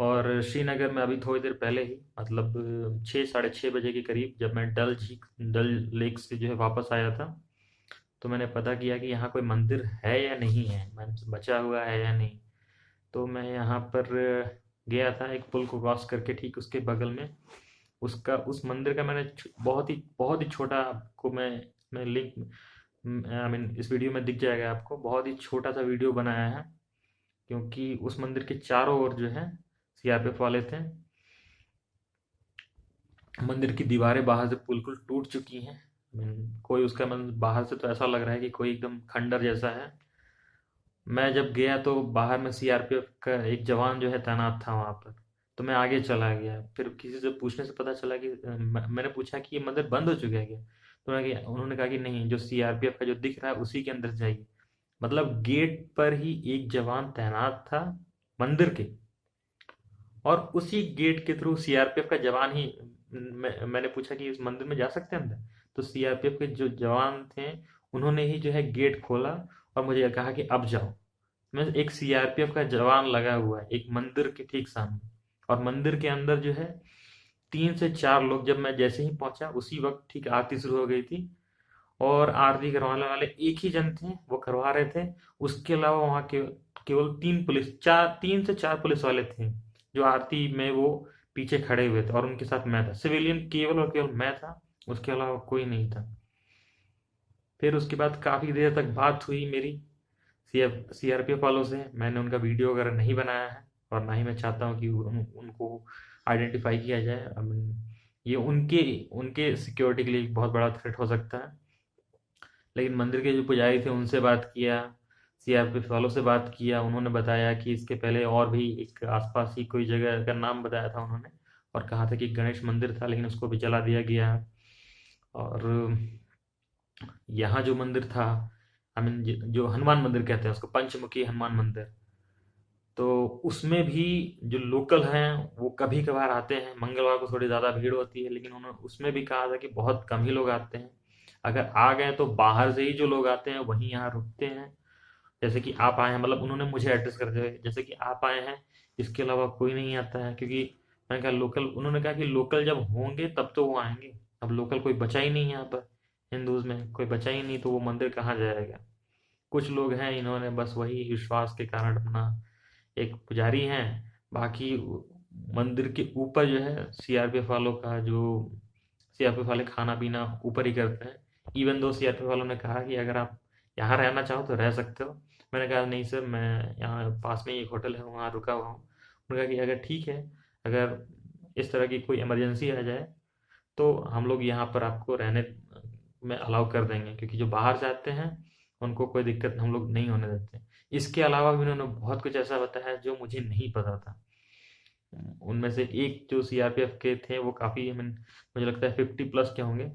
और श्रीनगर में अभी थोड़ी देर पहले ही मतलब 6 साढ़े 6 बजे के करीब जब मैं डल लेक से जो है वापस आया था, तो मैंने पता किया कि यहाँ कोई मंदिर है या नहीं है, बचा हुआ है या नहीं। तो मैं यहाँ पर गया था, एक पुल को क्रॉस करके ठीक उसके बगल में उसका उस मंदिर का मैंने बहुत ही छोटा, आपको मैं लिंक आई मीन इस वीडियो में दिख जाएगा आपको, बहुत ही छोटा सा वीडियो बनाया है। क्योंकि उस मंदिर के चारों ओर जो है सीआरपीएफ वाले थे। मंदिर की दीवारें बाहर से बिल्कुल टूट चुकी हैं। कोई उसका बाहर से तो ऐसा लग रहा है कि कोई एकदम खंडर जैसा है। मैं जब गया तो बाहर में सीआरपीएफ का एक जवान जो है तैनात था वहां पर। तो मैं आगे चला गया, फिर किसी से पूछने से पता चला कि मैंने पूछा कि ये मंदिर बंद हो चुका है क्या? तो उन्होंने कहा कि नहीं, जो सीआरपीएफ का जो दिख रहा है उसी के अंदर जाइए। मतलब गेट पर ही एक जवान तैनात था मंदिर के, और उसी गेट के थ्रू सीआरपीएफ का जवान ही मैंने पूछा कि इस मंदिर में जा सकते हैं अंदर? तो सीआरपीएफ के जो जवान थे उन्होंने ही जो है गेट खोला और मुझे कहा कि अब जाओ। मैं एक सीआरपीएफ का जवान लगा हुआ है एक मंदिर के ठीक सामने, और मंदिर के अंदर जो है 3 से 4 लोग। जब मैं जैसे ही पहुंचा उसी वक्त ठीक आरती शुरू हो गई थी, और आरती करवाने वाले एक ही जन थे, वो करवा रहे थे। उसके अलावा वहाँ के केवल 3 से 4 पुलिस वाले थे जो आरती में वो पीछे खड़े हुए थे, और उनके साथ मैं था। सिविलियन केवल और केवल मैं था, उसके अलावा कोई नहीं था। फिर उसके बाद काफ़ी देर तक बात हुई मेरी सीआरपीएफ वालों से। मैंने उनका वीडियो वगैरह नहीं बनाया है, और ना ही मैं चाहता हूँ कि उनको आइडेंटिफाई किया जाए। ये उनके उनके सिक्योरिटी के लिए एक बहुत बड़ा थ्रेट हो सकता है। लेकिन मंदिर के जो पुजारी थे उनसे बात किया, सीआरपीएफ वालों से बात किया, उन्होंने बताया कि इसके पहले और भी एक आसपास ही कोई जगह का नाम बताया था उन्होंने, और कहा था कि गणेश मंदिर था लेकिन उसको भी जला दिया गया है। और यहाँ जो मंदिर था, आई मीन जो हनुमान मंदिर कहते हैं उसको, पंचमुखी हनुमान मंदिर, तो उसमें भी जो लोकल हैं वो कभी कभार आते हैं। मंगलवार को थोड़ी ज़्यादा भीड़ होती है, लेकिन उन्होंने उसमें भी कहा था कि बहुत कम ही लोग आते हैं। अगर आ गए तो बाहर से ही जो लोग आते हैं वहीं यहाँ रुकते हैं। जैसे कि आप आए हैं, मतलब उन्होंने मुझे एड्रेस करते हुए, जैसे कि आप आए हैं, इसके अलावा कोई नहीं आता है। क्योंकि मैंने कहा लोकल, उन्होंने कहा कि लोकल जब होंगे तब तो वो आएंगे। अब लोकल कोई बचा ही नहीं है यहाँ पर, हिंदूज में कोई बचा ही नहीं, तो वो मंदिर कहाँ जाएगा? कुछ लोग हैं, इन्होंने बस वही विश्वास के कारण अपना एक पुजारी हैं, बाकी मंदिर के ऊपर जो है सीआरपीएफ वालों का जो सीआरपीएफ वाले खाना पीना ऊपर ही करते हैं। इवन दो सीआरपीएफ वालों ने कहा कि अगर आप यहाँ रहना चाहो तो रह सकते हो। मैंने कहा नहीं सर, मैं यहाँ पास में ही एक होटल है वहाँ रुका हुआ हूँ। उन्होंने कहा कि अगर ठीक है, अगर इस तरह की कोई इमरजेंसी आ जाए तो हम लोग यहाँ पर आपको रहने में अलाउ कर देंगे, क्योंकि जो बाहर से आते हैं उनको कोई दिक्कत हम लोग नहीं होने देते। इसके अलावा भी उन्होंने बहुत कुछ ऐसा बताया जो मुझे नहीं पता था। उनमें से एक जो सीआरपीएफ के थे वो काफ़ी, आई मीन मुझे लगता है 50 प्लस के होंगे,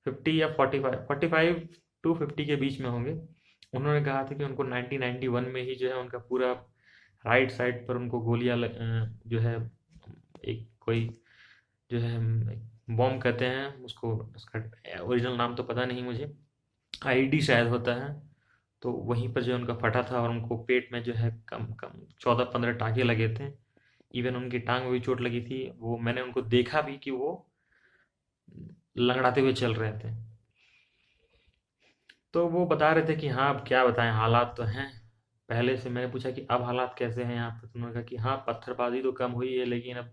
50 या 45, 45 टू 50 के बीच में होंगे। उन्होंने कहा था कि उनको 1991 में ही जो है उनका पूरा राइट साइड पर उनको गोलियां जो है एक कोई जो है बॉम्ब कहते हैं उसको, उसका ओरिजिनल नाम तो पता नहीं मुझे, आईडी शायद होता है। तो वहीं पर जो है उनका फटा था, और उनको पेट में जो है कम कम 14-15 टाँके लगे थे। इवन उनकी टांग में भी चोट लगी थी। वो मैंने उनको देखा भी कि वो लंगड़ाते हुए चल रहे थे। तो वो बता रहे थे कि हाँ अब क्या बताएं, हालात तो हैं पहले से। मैंने पूछा कि अब हालात कैसे हैं यहाँ पर? तो उन्होंने कहा कि हाँ पत्थरबाजी तो कम हुई है, लेकिन अब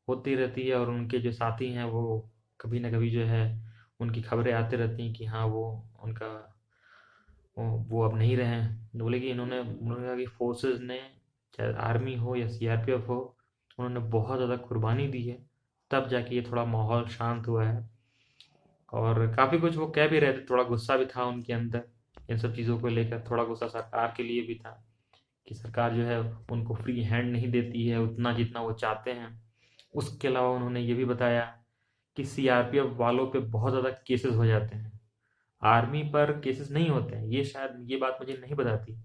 होती रहती है। और उनके जो साथी हैं वो कभी ना कभी जो है उनकी खबरें आती रहती हैं कि हाँ वो उनका वो अब नहीं रहे हैं। बोले कि उन्होंने कहा कि फोर्सेस ने, चाहे आर्मी हो या सीआरपीएफ हो, उन्होंने बहुत ज़्यादा कुर्बानी दी है, तब जाके ये थोड़ा माहौल शांत हुआ है। और काफ़ी कुछ वो कह भी रहे थे, थोड़ा गुस्सा भी था उनके अंदर इन सब चीज़ों को लेकर। थोड़ा गुस्सा सरकार के लिए भी था कि सरकार जो है उनको फ्री हैंड नहीं देती है उतना जितना वो चाहते हैं। उसके अलावा उन्होंने ये भी बताया कि सीआरपीएफ वालों पे बहुत ज़्यादा केसेस हो जाते हैं, आर्मी पर केसेस नहीं होते हैं। ये शायद ये बात मुझे नहीं बताती,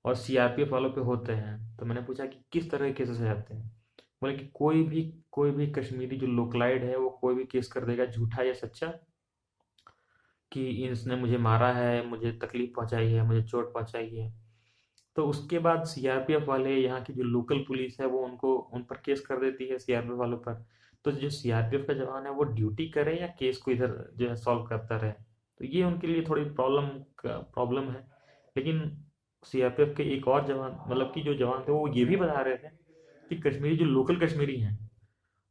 और सीआरपीएफ वालों पे होते हैं। तो मैंने पूछा कि किस तरह के केसेस हो जाते हैं? बोले कि कोई भी कश्मीरी जो लोकलाइड है वो कोई भी केस कर देगा, झूठा या सच्चा, कि इसने मुझे मारा है, मुझे तकलीफ पहुंचाई है, मुझे चोट पहुंचाई है। तो उसके बाद सीआरपीएफ वाले, यहाँ की जो लोकल पुलिस है, वो उन पर केस कर देती है सीआरपीएफ वालों पर। तो जो सीआरपीएफ का जवान है वो ड्यूटी करे या केस को इधर जो है सॉल्व करता रहे, तो ये उनके लिए थोड़ी प्रॉब्लम है। लेकिन सीआरपीएफ के एक और जवान, मतलब कि जो जवान थे, वो ये भी बता रहे थे कि कश्मीरी, जो लोकल कश्मीरी हैं,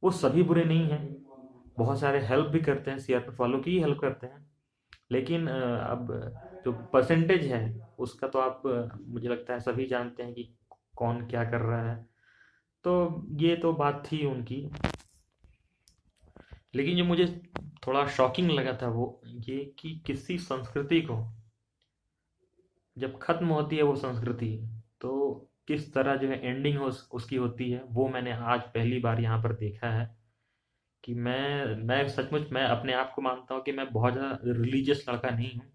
वो सभी बुरे नहीं हैं। बहुत सारे हेल्प भी करते हैं, सीआरपीएफ वालों की ही हेल्प करते हैं। लेकिन अब जो परसेंटेज है उसका तो आप मुझे लगता है सभी जानते हैं कि कौन क्या कर रहा है। तो ये तो बात थी उनकी। लेकिन जो मुझे थोड़ा शॉकिंग लगा था वो ये कि किसी संस्कृति को जब खत्म होती है वो संस्कृति, तो किस तरह जो है एंडिंग उसकी होती है, वो मैंने आज पहली बार यहाँ पर देखा है। कि मैं सचमुच मैं अपने आप को मानता हूँ कि मैं बहुत ज़्यादा रिलीजियस लड़का नहीं हूँ।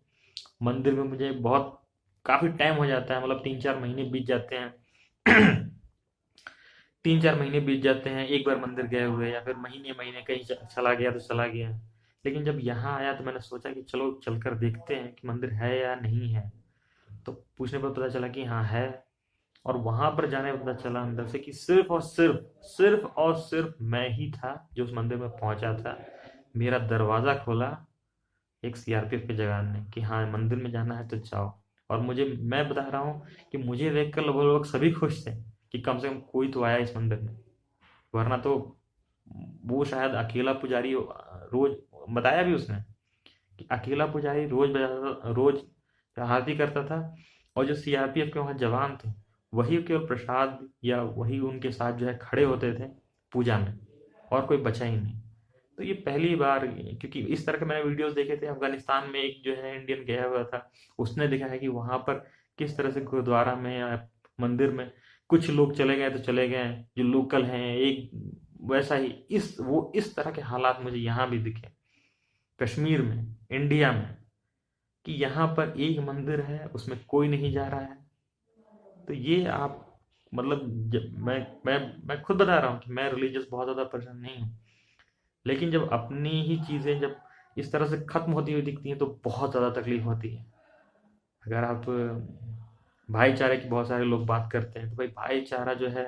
मंदिर में मुझे बहुत काफ़ी टाइम हो जाता है, मतलब 3-4 महीने बीत जाते हैं। 3-4 महीने बीत जाते हैं एक बार मंदिर गए हुए, या फिर महीने महीने कहीं चला गया तो चला गया। लेकिन जब यहाँ आया तो मैंने सोचा कि चलो चलकर देखते हैं कि मंदिर है या नहीं है। तो पूछने पर पता चला कि हाँ है। और वहां पर जाने पर पता चला अंदर से कि सिर्फ और सिर्फ मैं ही था जो उस मंदिर में पहुंचा था। मेरा दरवाजा खोला एक सीआरपीएफ के जवान ने कि हाँ मंदिर में जाना है तो जाओ। और मैं बता रहा हूँ कि मुझे देखकर वो लोग सभी खुश थे कि कम से कम कोई तो आया इस मंदिर में। वरना तो वो शायद अकेला पुजारी रोज, बताया भी उसने कि अकेला पुजारी रोज बजाता, रोज आरती करता था। और जो सीआरपीएफ के वहाँ जवान थे वही केवल प्रसाद या वही उनके साथ जो है खड़े होते थे पूजा में, और कोई बचा ही नहीं। तो ये पहली बार, क्योंकि इस तरह के मैंने वीडियोस देखे थे, अफगानिस्तान में एक जो है इंडियन गया हुआ था, उसने देखा है कि वहां पर किस तरह से गुरुद्वारा में या मंदिर में कुछ लोग चले गए तो चले गए जो लोकल हैं, एक वैसा ही इस तरह के हालात मुझे यहाँ भी दिखे कश्मीर में, इंडिया में, कि यहाँ पर एक मंदिर है उसमें कोई नहीं जा रहा है। तो ये आप, मतलब मैं खुद बता रहा हूँ कि मैं रिलीजियस बहुत ज़्यादा पर्सन नहीं हूँ। लेकिन जब अपनी ही चीज़ें जब इस तरह से खत्म होती हुई दिखती हैं तो बहुत ज़्यादा तकलीफ होती है। अगर आप भाईचारे की बहुत सारे लोग बात करते हैं, तो भाई भाईचारा जो है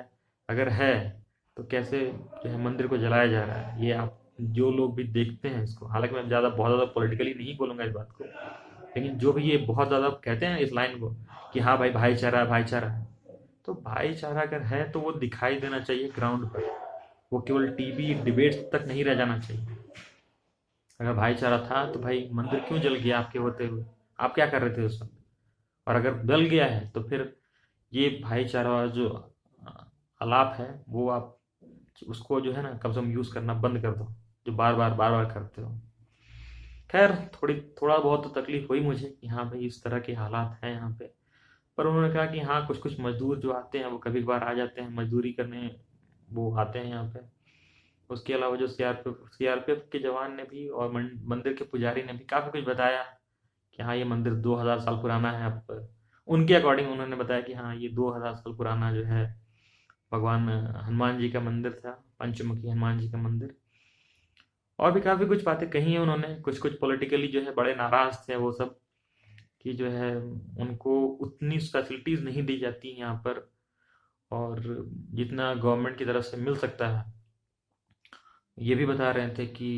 अगर है तो कैसे जो है मंदिर को जलाया जा रहा है, ये आप जो लोग भी देखते हैं इसको, हालांकि मैं बहुत ज़्यादा पॉलिटिकली नहीं बोलूंगा इस बात को, लेकिन जो भी ये बहुत ज़्यादा कहते हैं इस लाइन को कि हाँ भाई भाईचारा है, भाईचारा है, तो भाईचारा अगर है तो वो दिखाई देना चाहिए ग्राउंड पर। वो केवल टीवी डिबेट्स तक नहीं रह जाना चाहिए। अगर भाईचारा था तो भाई मंदिर क्यों जल गया आपके होते हुए, आप क्या कर रहे थे उस वक्त? और अगर जल गया है तो फिर ये भाईचारा जो आलाप है वो आप उसको जो है ना कम से कम यूज करना बंद कर दो, जो बार बार करते हो। खैर थोड़ा बहुत तो तकलीफ हुई मुझे कि हाँ भाई इस तरह के हालात हैं यहाँ पे। पर उन्होंने कहा कि हाँ कुछ कुछ मजदूर जो आते हैं वो कभी कभार आ जाते हैं मजदूरी करने, वो आते हैं यहाँ पे। उसके अलावा जो सीआरपीएफ के जवान ने भी और मंदिर के पुजारी ने भी काफी कुछ बताया कि हाँ ये मंदिर 2000 साल पुराना है। अब उनके अकॉर्डिंग उन्होंने बताया कि हाँ ये 2000 साल पुराना जो है भगवान हनुमान जी का मंदिर था, पंचमुखी हनुमान जी का मंदिर। और भी काफी कुछ बातें कही हैं उन्होंने। कुछ कुछ पॉलिटिकली जो है बड़े नाराज थे वो सब, कि जो है उनको उतनी फैसिलिटीज नहीं दी जाती यहाँ पर, और जितना गवर्नमेंट की तरफ से मिल सकता है। ये भी बता रहे थे कि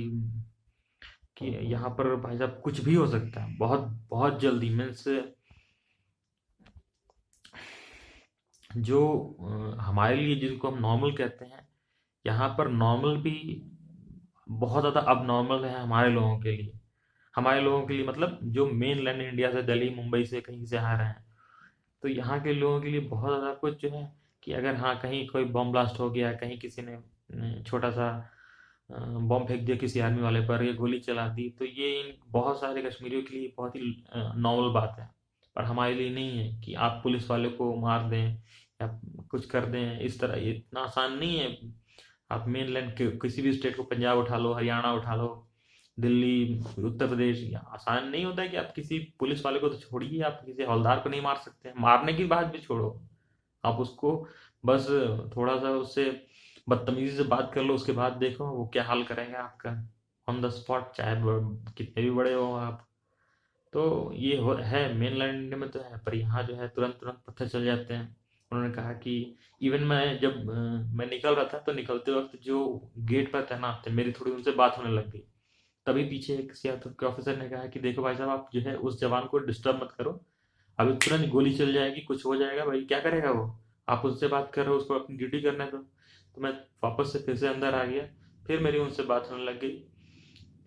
यहाँ पर भाई साहब कुछ भी हो सकता है बहुत बहुत जल्दी, मीन्स जो हमारे लिए जिसको हम नॉर्मल कहते हैं, यहाँ पर नॉर्मल भी बहुत ज़्यादा अब नॉर्मल है हमारे लोगों के लिए। हमारे लोगों के लिए मतलब जो मेन लैंड इंडिया से, दिल्ली मुंबई से कहीं से आ रहे हैं, तो यहाँ के लोगों के लिए बहुत ज़्यादा कुछ जो है कि अगर हाँ कहीं कोई बम ब्लास्ट हो गया, कहीं किसी ने छोटा सा बम फेंक दिया किसी आर्मी वाले पर, या गोली चला दी, तो ये इन बहुत सारे कश्मीरियों के लिए बहुत ही नॉर्मल बात है। पर हमारे लिए नहीं है कि आप पुलिस वाले को मार दें या कुछ कर दें, इस तरह ये इतना आसान नहीं है। आप मेनलैंड के किसी भी स्टेट को, पंजाब उठा लो, हरियाणा उठा लो, दिल्ली, उत्तर प्रदेश, ये आसान नहीं होता है कि आप किसी पुलिस वाले को तो छोड़िए, आप किसी हवलदार को नहीं मार सकते। मारने की बात भी छोड़ो, आप उसको बस थोड़ा सा उससे बदतमीजी से बात कर लो, उसके बाद देखो वो क्या हाल करेगा आपका ऑन द स्पॉट, चाहे कितने भी बड़े हो आप। तो ये है मेनलैंड इंडिया में तो है, पर यहाँ जो है तुरंत तुरंत पत्थर चल जाते हैं। उन्होंने कहा कि इवन मैं जब मैं निकल रहा था तो निकलते वक्त जो गेट पर तैनात थे, मेरी थोड़ी उनसे बात होने लग गई। तभी पीछे एक सीआरपीएफ के ऑफिसर ने कहा कि देखो भाई साहब, आप जो है उस जवान को डिस्टर्ब मत करो, अभी तुरंत गोली चल जाएगी, कुछ हो जाएगा, भाई क्या करेगा वो, आप उससे बात कर रहे हो, उसको अपनी ड्यूटी करने दो। तो मैं वापस से फिर से अंदर आ गया, फिर मेरी उनसे बात होने लग गई।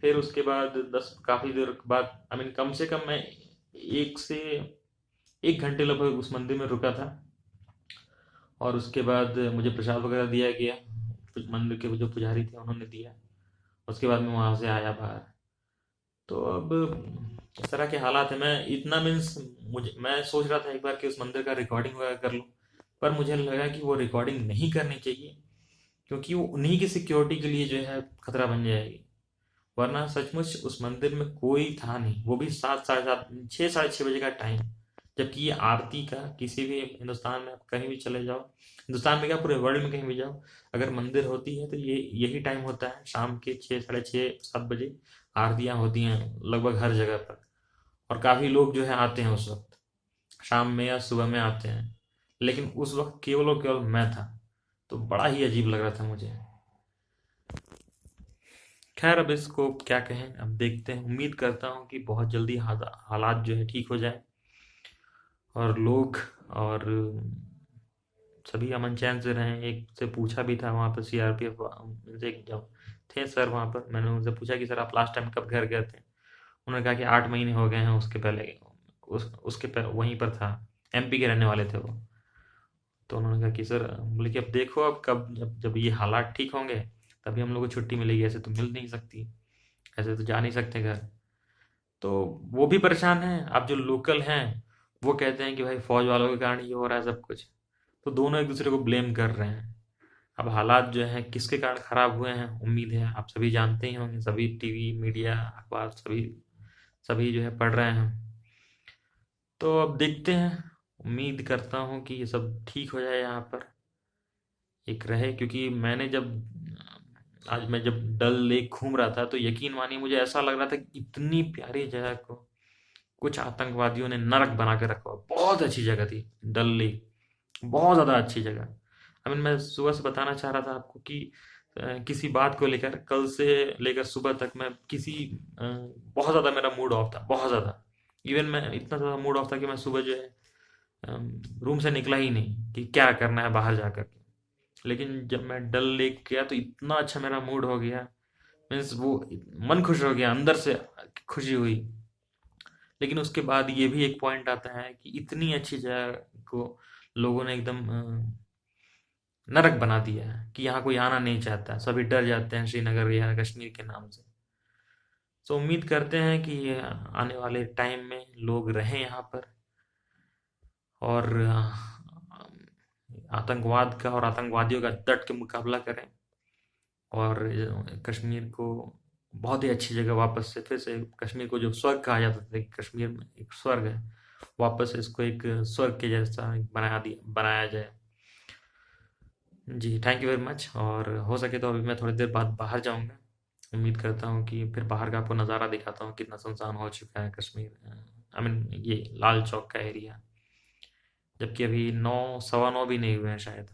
फिर उसके बाद दस काफ़ी देर के बाद, आई मीन कम से कम मैं 1 से 1 घंटे लगभग उस मंदिर में रुका था। और उसके बाद मुझे प्रसाद वगैरह दिया गया, कुछ मंदिर के जो पुजारी थे उन्होंने दिया। उसके बाद मैं वहाँ से आया बाहर। तो अब इस तरह के हालात है। मैं इतना मीन्स, मुझे मैं सोच रहा था एक बार कि उस मंदिर का रिकॉर्डिंग वगैरह कर लूँ, पर मुझे लगा कि वो रिकॉर्डिंग नहीं करनी चाहिए, क्योंकि वो उन्हीं की सिक्योरिटी के लिए जो है खतरा बन जाएगी। वरना सचमुच उस मंदिर में कोई था नहीं, वो भी 7, 7:30, 6, 6:30 बजे का टाइम। जबकि ये आरती का, किसी भी हिंदुस्तान में आप कहीं भी चले जाओ, हिंदुस्तान में क्या पूरे वर्ल्ड में कहीं भी जाओ, अगर मंदिर होती है तो ये यही टाइम होता है, शाम के 6, 6:30, 7 बजे आरतियाँ होती हैं लगभग हर जगह पर। और काफ़ी लोग जो है आते हैं उस वक्त, शाम में या सुबह में आते हैं। लेकिन उस वक्त केवल और केवल मैं था, तो बड़ा ही अजीब लग रहा था मुझे। खैर, अब इसको क्या कहें, अब देखते हैं। उम्मीद करता हूँ कि बहुत जल्दी हालात जो है ठीक हो जाए, और लोग और सभी अमन चैन से रहें। एक से पूछा भी था वहाँ पर सीआरपीएफ से, जब थे सर वहाँ पर, मैंने उनसे पूछा कि सर आप लास्ट टाइम कब घर गए थे। उन्होंने कहा कि 8 महीने हो गए हैं, उसके पहले उसके पहले वहीं पर था, एमपी के रहने वाले थे वो। तो उन्होंने कहा कि सर, बोले कि अब देखो, अब कब, जब जब ये हालात ठीक होंगे तभी हम लोग को छुट्टी मिलेगी, ऐसे तो मिल नहीं सकती, ऐसे तो जा नहीं सकते घर। तो वो भी परेशान हैं। अब जो लोकल हैं वो कहते हैं कि भाई फौज वालों के कारण ये हो रहा है सब कुछ। तो दोनों एक दूसरे को ब्लेम कर रहे हैं। अब हालात जो हैं किसके कारण खराब हुए हैं, उम्मीद है आप सभी जानते ही होंगे, सभी टीवी मीडिया अखबार सभी सभी जो है पढ़ रहे हैं। तो अब देखते हैं, उम्मीद करता हूँ कि ये सब ठीक हो जाए यहाँ पर, एक रहे। क्योंकि मैंने जब आज मैं जब डल लेक घूम रहा था तो यकीन मानिए मुझे ऐसा लग रहा था कि इतनी प्यारी जगह को कुछ आतंकवादियों ने नरक बना के रखा हुआ। बहुत अच्छी जगह थी डल लेक, बहुत ज़्यादा अच्छी जगह। आई मीन मैं सुबह से बताना चाह रहा था आपको कि किसी बात को लेकर, कल से लेकर सुबह तक मैं बहुत ज़्यादा मेरा मूड ऑफ था, बहुत ज़्यादा। इवन मैं इतना ज़्यादा मूड ऑफ था कि मैं सुबह जो है रूम से निकला ही नहीं कि क्या करना है बाहर जाकर के। लेकिन जब मैं डल लेक गया तो इतना अच्छा मेरा मूड हो गया, मीन्स वो मन खुश हो गया, अंदर से खुशी हुई। लेकिन उसके बाद ये भी एक पॉइंट आता है कि इतनी अच्छी जगह को लोगों ने एकदम नरक बना दिया है कि यहाँ कोई आना नहीं चाहता, सभी डर जाते हैं श्रीनगर या कश्मीर के नाम से। तो उम्मीद करते हैं कि आने वाले टाइम में लोग रहें यहाँ पर, और आतंकवाद का और आतंकवादियों का डट के मुकाबला करें, और कश्मीर को बहुत ही अच्छी जगह वापस से, फिर से कश्मीर को जो स्वर्ग कहा जाता था कि कश्मीर में एक स्वर्ग है, वापस से इसको एक स्वर्ग के जैसा बनाया जाए। जी, थैंक यू वेरी मच। और हो सके तो अभी मैं थोड़ी देर बाद बाहर जाऊंगा। उम्मीद करता हूँ कि फिर बाहर का आपको नज़ारा दिखाता हूँ कितना सुनसान हो चुका है कश्मीर, आई मीन ये लाल चौक का एरिया। जबकि अभी 9, 9:15 भी नहीं हुए हैं शायद।